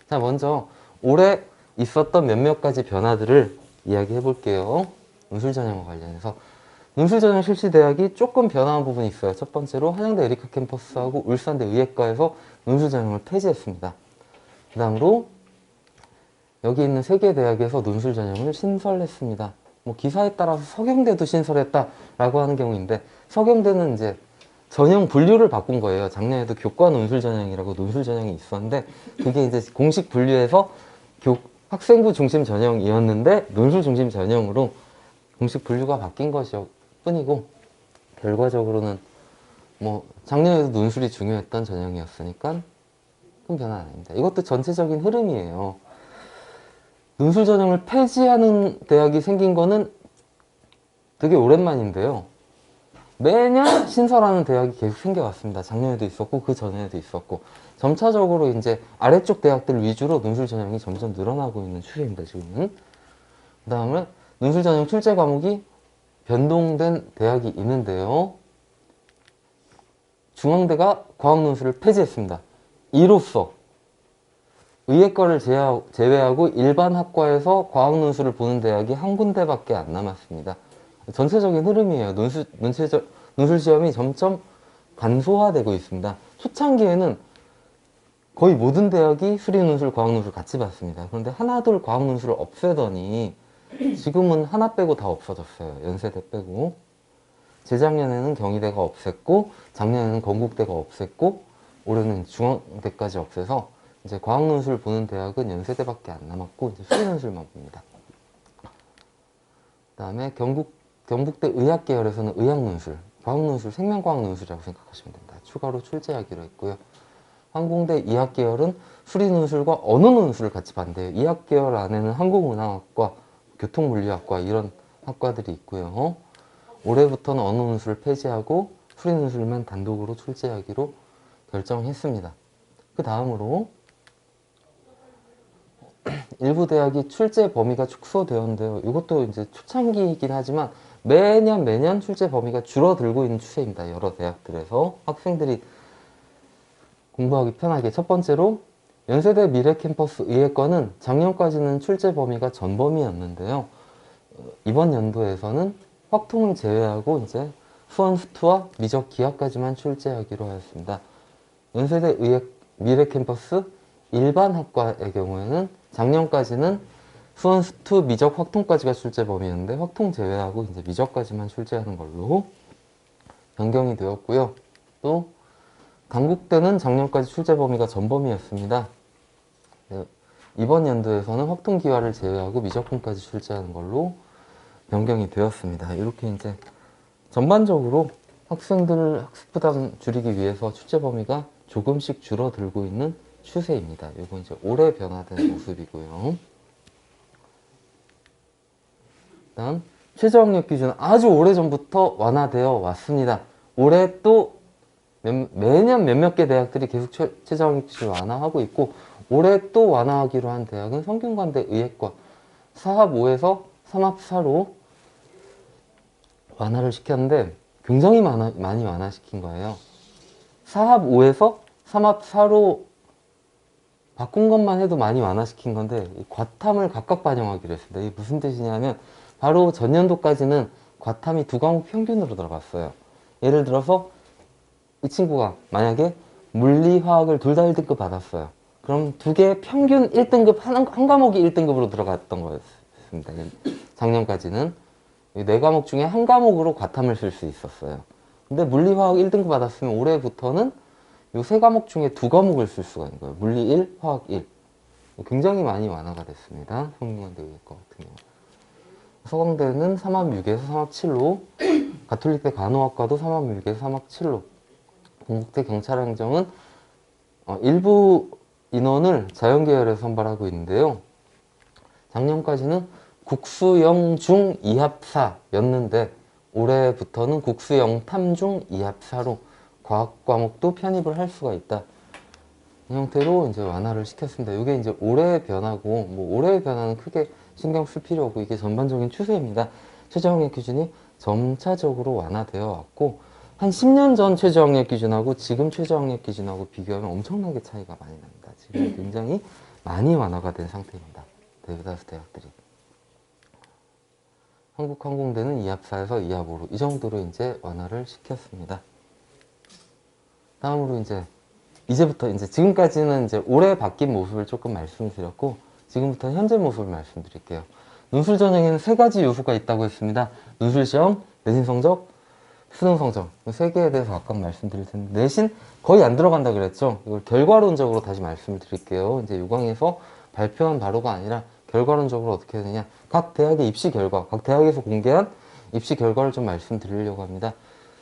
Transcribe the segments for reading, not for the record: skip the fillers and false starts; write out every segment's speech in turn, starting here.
자, 먼저 올해 있었던 몇몇 가지 변화들을 이야기해 볼게요. 논술전형과 관련해서. 논술전형 실시대학이 조금 변화한 부분이 있어요. 첫 번째로 한양대 에리카 캠퍼스하고 울산대 의예과에서 논술전형을 폐지했습니다. 그 다음으로 여기 있는 세 개 대학에서 논술전형을 신설했습니다. 뭐 기사에 따라서 서경대도 신설했다라고 하는 경우인데, 서경대는 이제 전형 분류를 바꾼 거예요. 작년에도 교과 논술전형이라고 논술전형이 있었는데, 그게 이제 공식 분류해서 학생부 중심 전형이었는데 논술 중심 전형으로 공식 분류가 바뀐 것이 뿐이고, 결과적으로는 뭐 작년에도 논술이 중요했던 전형이었으니까 큰 변화는 아닙니다. 이것도 전체적인 흐름이에요. 논술 전형을 폐지하는 대학이 생긴 거는 되게 오랜만인데요. 매년 신설하는 대학이 계속 생겨왔습니다. 작년에도 있었고 그 전에도 있었고, 점차적으로 이제 아래쪽 대학들 위주로 논술 전형이 점점 늘어나고 있는 추세입니다. 지금은. 그 다음에 논술 전형 출제 과목이 변동된 대학이 있는데요. 중앙대가 과학 논술을 폐지했습니다. 이로써 의예과를 제외하고 일반 학과에서 과학 논술을 보는 대학이 한 군데밖에 안 남았습니다. 전체적인 흐름이에요. 논술 시험이 점점 간소화되고 있습니다. 초창기에는 거의 모든 대학이 수리 논술, 과학 논술 같이 봤습니다. 그런데 하나둘 과학 논술을 없애더니 지금은 하나 빼고 다 없어졌어요. 연세대 빼고. 재작년에는 경희대가 없앴고, 작년에는 건국대가 없앴고, 올해는 중앙대까지 없애서 이제 과학 논술 보는 대학은 연세대밖에 안 남았고, 이제 수리 논술만 봅니다. 그 다음에 경북대 의학 계열에서는 의학 논술, 과학 논술, 생명과학 논술이라고 생각하시면 됩니다. 추가로 출제하기로 했고요. 항공대 이학 계열은 수리 논술과 언어 논술을 같이 봤는데요. 이학 계열 안에는 항공운항학과, 교통물리학과 이런 학과들이 있고요. 올해부터는 언어 논술을 폐지하고 수리 논술만 단독으로 출제하기로 결정했습니다. 그 다음으로 일부 대학이 출제 범위가 축소되었는데요. 이것도 이제 초창기이긴 하지만 매년 출제 범위가 줄어들고 있는 추세입니다. 여러 대학들에서 학생들이 공부하기 편하게. 첫 번째로 연세대 미래캠퍼스 의예과는 작년까지는 출제 범위가 전범위였는데요. 이번 연도에서는 확통을 제외하고 이제 수원 수투와 미적 기하까지만 출제하기로 하였습니다. 연세대 미래캠퍼스 일반 학과의 경우에는 작년까지는 수원 수투 미적 확통까지가 출제 범위였는데, 확통 제외하고 이제 미적까지만 출제하는 걸로 변경이 되었고요. 또 강국대는 작년까지 출제 범위가 전범위였습니다. 이번 연도에서는 확통 기하를 제외하고 미적분까지 출제하는 걸로 변경이 되었습니다. 이렇게 이제 전반적으로 학생들 학습 부담 줄이기 위해서 출제 범위가 조금씩 줄어들고 있는 추세입니다. 이건 이제 올해 변화된 모습이고요. 다음 최저학력 기준, 아주 오래전부터 완화되어 왔습니다. 올해 또 매년 몇몇 개 대학들이 계속 최저학력 기준을 완화하고 있고, 올해 또 완화하기로 한 대학은 성균관대 의예과 사합 5에서 삼합 4로 완화를 시켰는데 굉장히 많이 완화시킨 거예요. 사합 5에서 삼합 4로 바꾼 것만 해도 많이 완화시킨 건데, 과탐을 각각 반영하기로 했습니다. 이게 무슨 뜻이냐면 바로 전년도까지는 과탐이 두 과목 평균으로 들어갔어요. 예를 들어서 이 친구가 만약에 물리, 화학을 둘 다 1등급 받았어요. 그럼 두 개 평균 1등급, 한 과목이 1등급으로 들어갔던 거였습니다. 작년까지는 네 과목 중에 한 과목으로 과탐을 쓸 수 있었어요. 근데 물리, 화학 1등급 받았으면 올해부터는 이 세 과목 중에 두 과목을 쓸 수가 있는 거예요. 물리 1, 화학 1. 굉장히 많이 완화가 됐습니다. 성균관대 의예과 같은 경우. 서강대는 삼합 6에서 삼합 7로, 가톨릭대 간호학과도 삼합 6에서 삼합 7로, 건국대 경찰행정은 일부 인원을 자연계열에서 선발하고 있는데요. 작년까지는 국수영 중 2합4였는데 올해부터는 국수영 탐중 2합4로 과학 과목도 편입을 할 수가 있다. 이 형태로 이제 완화를 시켰습니다. 이게 이제 올해의 변화고, 뭐 올해의 변화는 크게 신경 쓸 필요 없고, 이게 전반적인 추세입니다. 최저학력 기준이 점차적으로 완화되어 왔고, 한 10년 전 최저학력 기준하고 지금 최저학력 기준하고 비교하면 엄청나게 차이가 많이 납니다. 지금 굉장히 많이 완화가 된 상태입니다. 대다수 대학들이. 한국항공대는 2합4에서 2합5로 이 정도로 이제 완화를 시켰습니다. 다음으로 이제부터 지금까지는 올해 바뀐 모습을 조금 말씀드렸고, 지금부터 현재 모습을 말씀드릴게요. 논술 전형에는 세 가지 요소가 있다고 했습니다. 논술 시험, 내신 성적, 수능 성적. 세 개에 대해서 각각 말씀드릴 텐데, 내신 거의 안 들어간다 그랬죠? 이걸 결과론적으로 다시 말씀을 드릴게요. 이제 요강에서 발표한 바로가 아니라 결과론적으로 어떻게 되느냐. 각 대학의 입시 결과, 각 대학에서 공개한 입시 결과를 좀 말씀드리려고 합니다.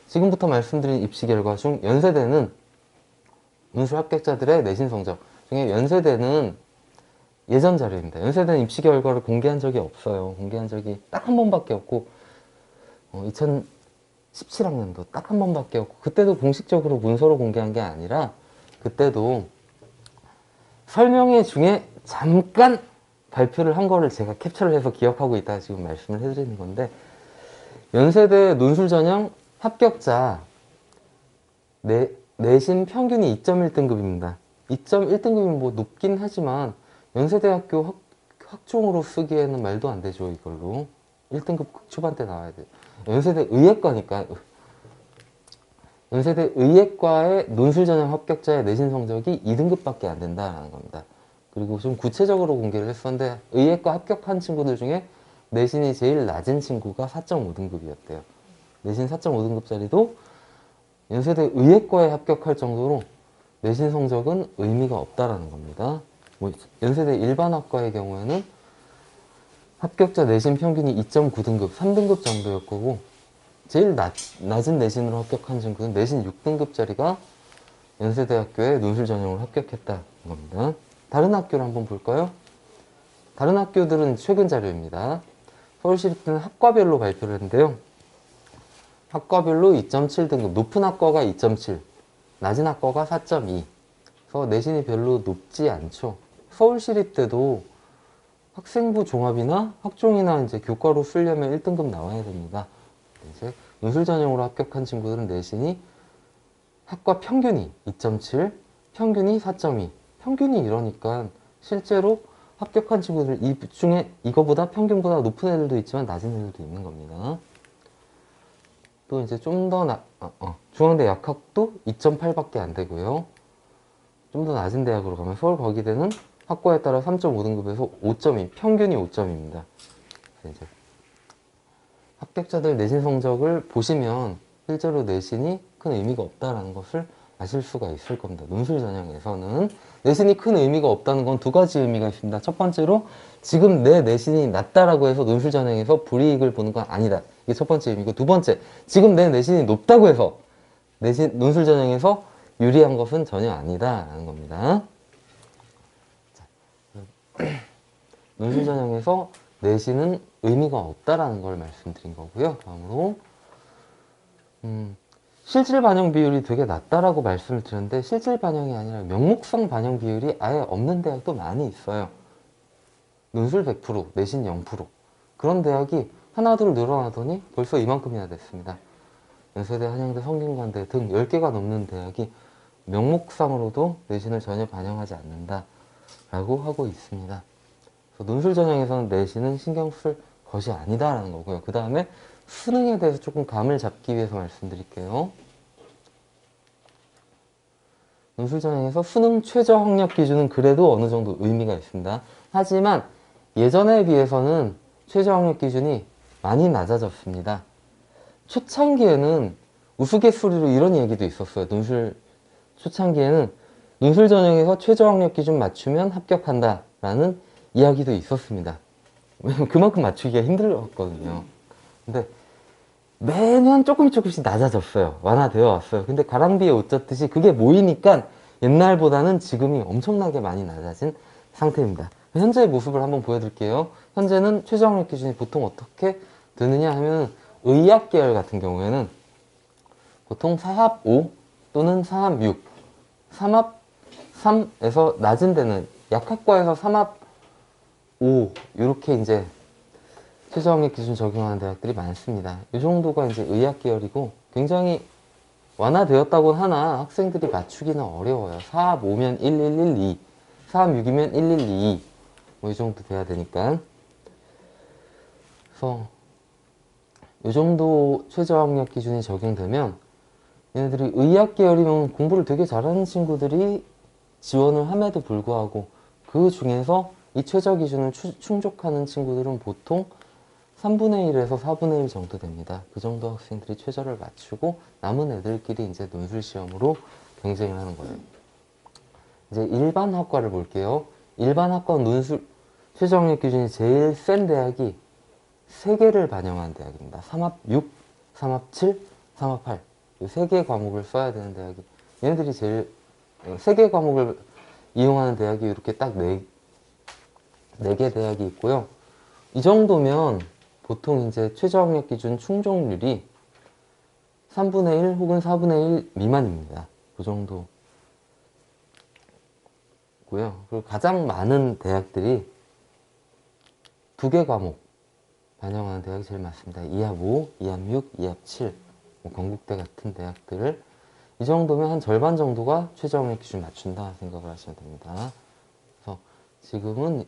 지금부터 말씀드린 입시 결과 중 연세대는 논술 합격자들의 내신 성적 중에 연세대는 예전 자료입니다. 연세대는 입시 결과를 공개한 적이 없어요. 공개한 적이 딱 한 번밖에 없고 2017학년도 딱 한 번밖에 없고, 그때도 공식적으로 문서로 공개한 게 아니라 그때도 설명회 중에 잠깐 발표를 한 거를 제가 캡처를 해서 기억하고 있다가 지금 말씀을 해드리는 건데, 연세대 논술 전형 합격자 내신 평균이 2.1등급입니다. 2.1등급이면 뭐 높긴 하지만 연세대학교 학종으로 쓰기에는 말도 안 되죠. 이걸로 1등급 초반대 나와야 돼요. 연세대 의예과니까. 연세대 의예과의 논술 전형 합격자의 내신 성적이 2등급밖에 안 된다는 겁니다. 그리고 좀 구체적으로 공개를 했었는데, 의예과 합격한 친구들 중에 내신이 제일 낮은 친구가 4.5등급이었대요. 내신 4.5등급짜리도 연세대 의예과에 합격할 정도로 내신 성적은 의미가 없다라는 겁니다. 연세대 일반학과의 경우에는 합격자 내신 평균이 2.9등급, 3등급 정도였 거고, 제일 낮은 내신으로 합격한 친구는 내신 6등급짜리가 연세대학교에 논술 전형으로 합격했다는 겁니다. 다른 학교를 한번 볼까요? 다른 학교들은 최근 자료입니다. 서울시립대는 학과별로 발표를 했는데요. 학과별로 2.7등급, 높은 학과가 2.7, 낮은 학과가 4.2. 그래서 내신이 별로 높지 않죠. 서울시립대도 학생부 종합이나 학종이나 교과로 쓰려면 1등급 나와야 됩니다. 이제 논술 전형으로 합격한 친구들은 내신이 학과 평균이 2.7, 평균이 4.2. 평균이 이러니까 실제로 합격한 친구들 이 중에 이거보다 평균보다 높은 애들도 있지만 낮은 애들도 있는 겁니다. 또 좀 더 중앙대 약학도 2.8밖에 안 되고요. 좀 더 낮은 대학으로 가면 서울과기대는 학과에 따라 3.5등급에서 5.2, 평균이 5점입니다. 이제 합격자들 내신 성적을 보시면 실제로 내신이 큰 의미가 없다는 것을 아실 수가 있을 겁니다. 논술 전형에서는 내신이 큰 의미가 없다는 건 두 가지 의미가 있습니다. 첫 번째로 지금 내 내신이 낮다라고 해서 논술 전형에서 불이익을 보는 건 아니다. 이게 첫 번째 의미고, 두 번째, 지금 내 내신이 높다고 해서 논술 전형에서 유리한 것은 전혀 아니다라는 겁니다. 자, 논술 전형에서 내신은 의미가 없다라는 걸 말씀드린 거고요. 다음으로 실질 반영 비율이 되게 낮다라고 말씀을 드렸는데, 실질 반영이 아니라 명목상 반영 비율이 아예 없는 대학도 많이 있어요. 논술 100%, 내신 0%. 그런 대학이 하나둘 늘어나더니 벌써 이만큼이나 됐습니다. 연세대, 한양대, 성균관대 등 10개가 넘는 대학이 명목상으로도 내신을 전혀 반영하지 않는다라고 하고 있습니다. 그래서 논술 전형에서는 내신은 신경 쓸 것이 아니다라는 거고요. 그 다음에 수능에 대해서 조금 감을 잡기 위해서 말씀드릴게요. 논술 전형에서 수능 최저 학력 기준은 그래도 어느 정도 의미가 있습니다. 하지만 예전에 비해서는 최저 학력 기준이 많이 낮아졌습니다. 초창기에는 우스갯소리로 이런 얘기도 있었어요. 논술 초창기에는 논술 전형에서 최저 학력 기준 맞추면 합격한다 라는 이야기도 있었습니다. 왜냐면 그만큼 맞추기가 힘들었거든요. 근데 매년 조금씩 낮아졌어요. 완화되어 왔어요. 근데 가랑비에 옷 젖듯이 그게 모이니까 옛날보다는 지금이 엄청나게 많이 낮아진 상태입니다. 현재의 모습을 한번 보여드릴게요. 현재는 최저 학력 기준이 보통 어떻게 되느냐 하면, 의학 계열 같은 경우에는 보통 4합 5 또는 4합 6, 3합 3에서 낮은 데는 약학과에서 3합 5 이렇게 최저 학력 기준 적용하는 대학들이 많습니다. 이 정도가 의학 계열이고, 굉장히 완화되었다고 하나 학생들이 맞추기는 어려워요. 4합 5면 1, 1, 1, 2. 406이면 1122. 뭐 이 정도 돼야 되니까. 그래서 이 정도 최저학력 기준이 적용되면 얘네들이 의학 계열이면 공부를 되게 잘하는 친구들이 지원을 함에도 불구하고 그 중에서 이 최저 기준을 충족하는 친구들은 보통 3분의 1에서 4분의 1 정도 됩니다. 그 정도 학생들이 최저를 맞추고 남은 애들끼리 이제 논술 시험으로 경쟁을 하는 거예요. 이제 일반 학과를 볼게요. 일반 학과 논술 최저 학력 기준이 제일 센 대학이 3개를 반영한 대학입니다. 3합6, 3합7, 3합8. 이 3개 과목을 써야 되는 대학이 얘네들이 제일 3개 과목을 이용하는 대학이 이렇게 딱 4개 대학이 있고요. 이 정도면 보통 이제 최저학력 기준 충족률이 3분의 1 혹은 4분의 1 미만입니다. 그 정도고요. 그리고 가장 많은 대학들이 2개 과목 반영하는 대학이 제일 많습니다. 2합 5, 2합 6, 2합 7. 건국대 같은 대학들을 이 정도면 한 절반 정도가 최저학력 기준 맞춘다 생각을 하시면 됩니다. 그래서 지금은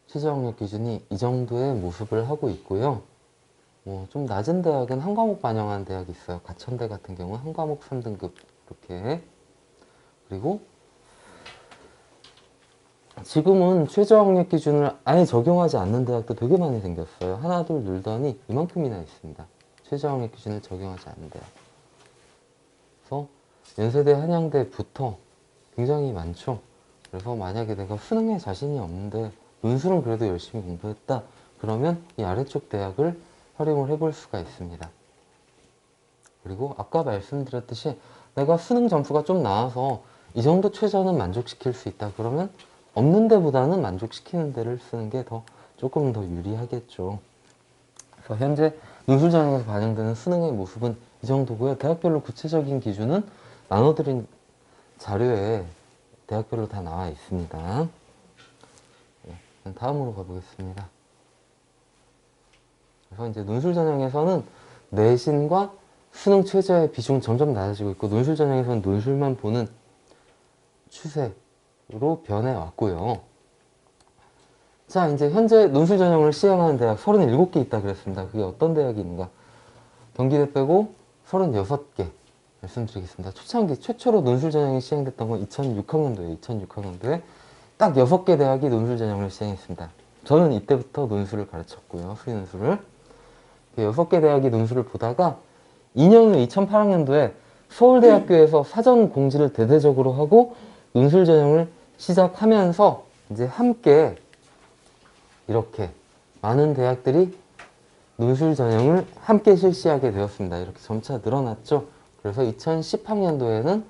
최저학력 기준이 이 정도의 모습을 하고 있고요. 좀 낮은 대학은 한 과목 반영하는 대학이 있어요. 가천대 같은 경우는 한 과목 3등급 이렇게. 그리고 지금은 최저학력 기준을 아예 적용하지 않는 대학도 되게 많이 생겼어요. 하나 둘 늘더니 이만큼이나 있습니다. 최저학력 기준을 적용하지 않는 대학. 그래서 연세대, 한양대부터 굉장히 많죠. 그래서 만약에 내가 수능에 자신이 없는데 논술은 그래도 열심히 공부했다. 그러면 이 아래쪽 대학을 활용을 해볼 수가 있습니다. 그리고 아까 말씀드렸듯이 내가 수능 점수가 좀 나와서 이 정도 최저는 만족시킬 수 있다. 그러면 없는 데보다는 만족시키는 데를 쓰는 게 조금 더 유리하겠죠. 그래서 현재 논술 전형에서 반영되는 수능의 모습은 이 정도고요. 대학별로 구체적인 기준은 나눠드린 자료에 대학별로 다 나와 있습니다. 다음으로 가보겠습니다. 그래서 이제 논술 전형에서는 내신과 수능 최저의 비중은 점점 낮아지고 있고 논술 전형에서는 논술만 보는 추세로 변해왔고요. 자, 이제 현재 논술 전형을 시행하는 대학 37개 있다 그랬습니다. 그게 어떤 대학이 있는가? 경기대 빼고 36개 말씀드리겠습니다. 초창기 최초로 논술 전형이 시행됐던 건 2006학년도에 딱 6개 대학이 논술 전형을 시행했습니다. 저는 이때부터 논술을 가르쳤고요. 수리 논술을. 6개 대학이 논술을 보다가 2년 후 2008학년도에 서울대학교에서 사전 공지를 대대적으로 하고 논술 전형을 시작하면서 이제 함께 이렇게 많은 대학들이 논술 전형을 함께 실시하게 되었습니다. 이렇게 점차 늘어났죠. 그래서 2010학년도에는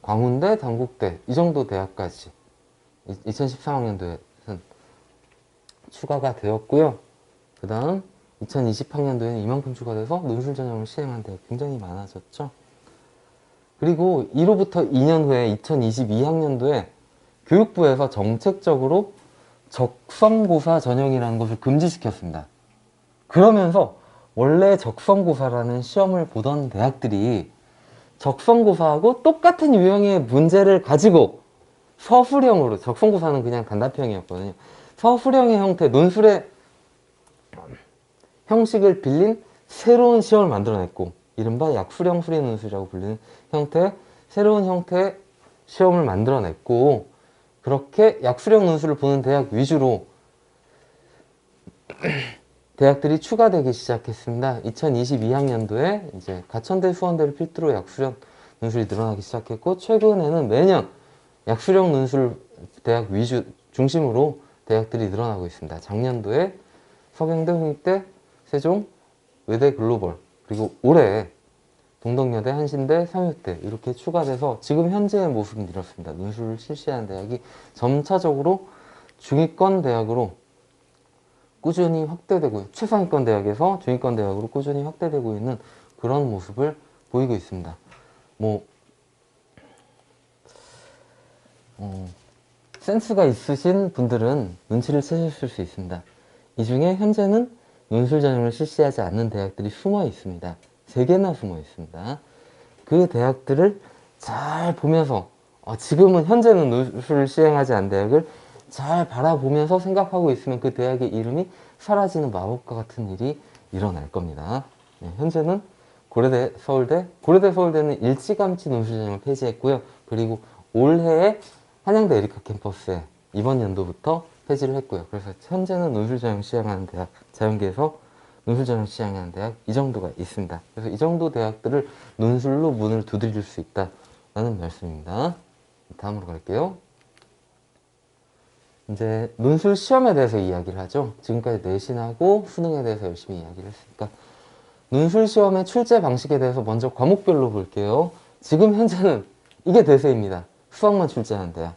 광운대, 단국대 이 정도 대학까지 2013학년도에는 추가가 되었고요. 그 다음 2020학년도에는 이만큼 추가돼서 논술 전형을 시행한 대학 굉장히 많아졌죠. 그리고 이로부터 2년 후에 2022학년도에 교육부에서 정책적으로 적성고사 전형이라는 것을 금지시켰습니다. 그러면서 원래 적성고사라는 시험을 보던 대학들이 적성고사하고 똑같은 유형의 문제를 가지고 서술형으로, 적성고사는 그냥 단답형이었거든요. 서술형의 형태, 논술의 형식을 빌린 새로운 시험을 만들어냈고 이른바 약수령 수리 논술이라고 불리는 형태의 새로운 형태의 시험을 만들어냈고 그렇게 약수령 논술을 보는 대학 위주로 대학들이 추가되기 시작했습니다. 2022학년도에 이제 가천대, 수원대를 필두로 약수령 논술이 늘어나기 시작했고 최근에는 매년 약수령 논술 대학 위주 중심으로 대학들이 늘어나고 있습니다. 작년도에 서경대, 홍익대, 세종, 외대 글로벌 그리고 올해 동덕여대, 한신대, 삼육대 이렇게 추가돼서 지금 현재의 모습은 이렇습니다. 논술을 실시하는 대학이 점차적으로 중위권 대학으로 꾸준히 확대되고 최상위권 대학에서 중위권 대학으로 꾸준히 확대되고 있는 그런 모습을 보이고 있습니다. 센스가 있으신 분들은 눈치를 채셨을 수 있습니다. 이 중에 현재는 논술 전형을 실시하지 않는 대학들이 숨어 있습니다. 3개나 숨어 있습니다. 그 대학들을 잘 보면서 지금은 현재는 누수를 시행하지 않은 대학을 잘 바라보면서 생각하고 있으면 그 대학의 이름이 사라지는 마법과 같은 일이 일어날 겁니다. 네, 현재는 고려대 서울대는 일찌감치 논술전형을 폐지했고요. 그리고 올해에 한양대 에리카 캠퍼스에 이번 연도부터 폐지를 했고요. 그래서 현재는 논술전형 시행하는 대학, 자연계에서 논술전형 시행하는 대학 이 정도가 있습니다. 그래서 이 정도 대학들을 논술로 문을 두드릴 수 있다라는 말씀입니다. 다음으로 갈게요. 이제 논술 시험에 대해서 이야기를 하죠. 지금까지 내신하고 수능에 대해서 열심히 이야기를 했으니까 논술 시험의 출제 방식에 대해서 먼저 과목별로 볼게요. 지금 현재는 이게 대세입니다. 수학만 출제하는 대학.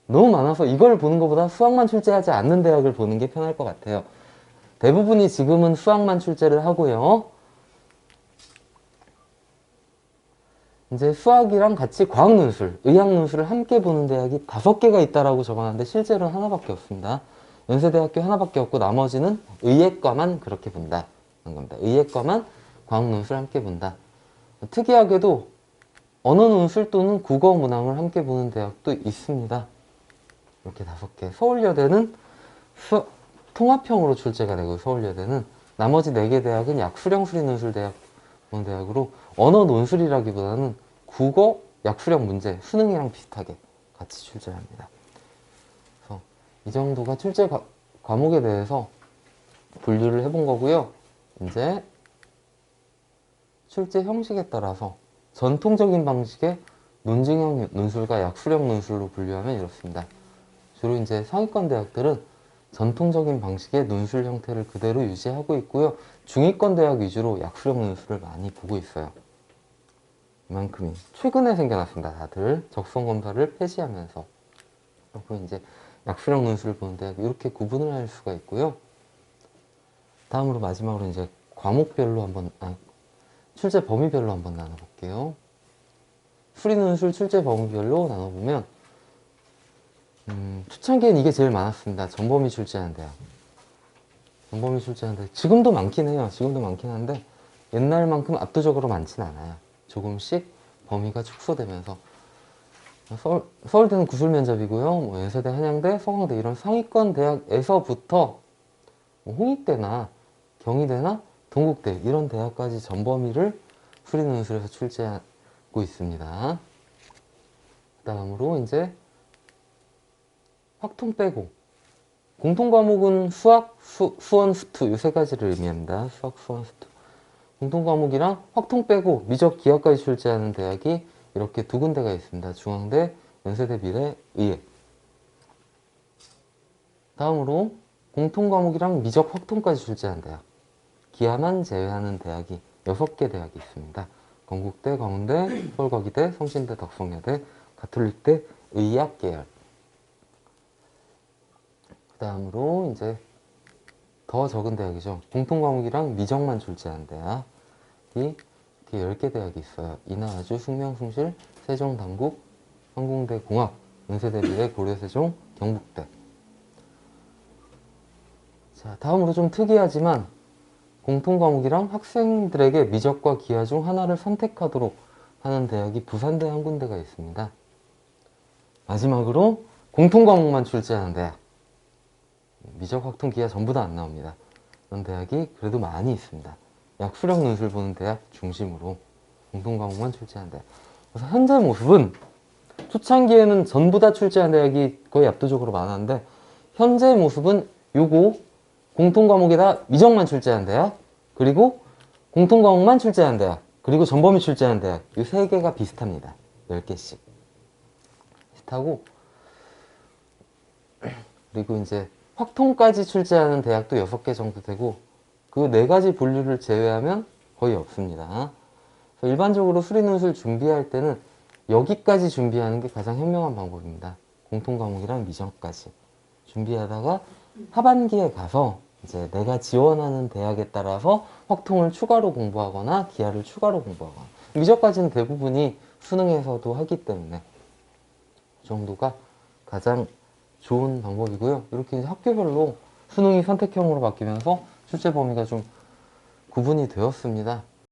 너무 많아서 이걸 보는 것보다 수학만 출제하지 않는 대학을 보는 게 편할 것 같아요. 대부분이 지금은 수학만 출제를 하고요. 이제 수학이랑 같이 과학논술, 의학논술을 함께 보는 대학이 5개가 있다라고 적어놨는데 실제로는 하나밖에 없습니다. 연세대학교 하나밖에 없고 나머지는 의예과만 그렇게 본다는 겁니다. 의예과만 과학논술을 함께 본다. 특이하게도 언어논술 또는 국어문항을 함께 보는 대학도 있습니다. 이렇게 5개. 서울여대는 통합형으로 출제가 되고 서울여대는 나머지 4개 대학은 약수령 수리논술 대학으로 언어 논술이라기보다는 국어 약수령 문제 수능이랑 비슷하게 같이 출제를 합니다. 그래서 이 정도가 출제 과목에 대해서 분류를 해본 거고요. 이제 출제 형식에 따라서 전통적인 방식의 논증형 논술과 약수령 논술로 분류하면 이렇습니다. 주로 이제 상위권 대학들은 전통적인 방식의 논술 형태를 그대로 유지하고 있고요. 중위권 대학 위주로 약수령 논술을 많이 보고 있어요. 이만큼이 최근에 생겨났습니다. 다들 적성검사를 폐지하면서. 그리고 이제 약수령 논술을 보는 대학 이렇게 구분을 할 수가 있고요. 다음으로 마지막으로 이제 과목별로 한번 출제 범위별로 한번 나눠볼게요. 수리논술 출제 범위별로 나눠보면 초창기엔 이게 제일 많았습니다. 전범위 출제하는 대학. 전범위 출제하는 대학. 지금도 많긴 해요. 지금도 많긴 한데 옛날만큼 압도적으로 많진 않아요. 조금씩 범위가 축소되면서 서울대는 구술 면접이고요. 뭐 연세대, 한양대, 서강대 이런 상위권 대학에서부터 뭐 홍익대나 경희대나 동국대 이런 대학까지 전범위를 수리논술에서 출제하고 있습니다. 다음으로 이제 확통 빼고 공통 과목은 수학, 수원, 수투 이 3가지를 의미합니다. 수학, 수원, 수투. 공통 과목이랑 확통 빼고 미적 기하까지 출제하는 대학이 이렇게 2군데가 있습니다. 중앙대, 연세대, 미래, 의예. 다음으로 공통 과목이랑 미적 확통까지 출제하는 대학. 기하만 제외하는 대학이 6개 대학이 있습니다. 건국대, 광운대, 서울과기대, 성신대, 덕성여대, 가톨릭대, 의학 계열. 그 다음으로 이제 더 적은 대학이죠. 공통 과목이랑 미적만 출제하는 대학이 이렇게 10개 대학이 있어요. 인하아주, 숙명, 숭실, 세종, 당국, 항공대, 공학, 연세대, 미래, 고려, 세종, 경북대. 자, 다음으로 좀 특이하지만 공통 과목이랑 학생들에게 미적과 기하 중 하나를 선택하도록 하는 대학이 부산대 한 군데가 있습니다. 마지막으로 공통 과목만 출제하는 대학. 미적, 확통, 기하 전부 다 안 나옵니다. 그런 대학이 그래도 많이 있습니다. 약수령 논술 보는 대학 중심으로 공통 과목만 출제하는 대학. 그래서 현재 모습은 초창기에는 전부 다 출제한 대학이 거의 압도적으로 많았는데 현재 모습은 요거 공통 과목에다 미적만 출제한 대학, 그리고 공통 과목만 출제한 대학, 그리고 전범위 출제한 대학 이 3개가 비슷합니다. 10개씩 비슷하고, 그리고 이제 확통까지 출제하는 대학도 6개 정도 되고 그 4가지 분류를 제외하면 거의 없습니다. 그래서 일반적으로 수리논술 준비할 때는 여기까지 준비하는 게 가장 현명한 방법입니다. 공통 과목이랑 미적까지 준비하다가 하반기에 가서 이제 내가 지원하는 대학에 따라서 확통을 추가로 공부하거나 기하를 추가로 공부하거나, 미적까지는 대부분이 수능에서도 하기 때문에 이 정도가 가장 좋은 방법이고요. 이렇게 이제 학교별로 수능이 선택형으로 바뀌면서 출제 범위가 좀 구분이 되었습니다.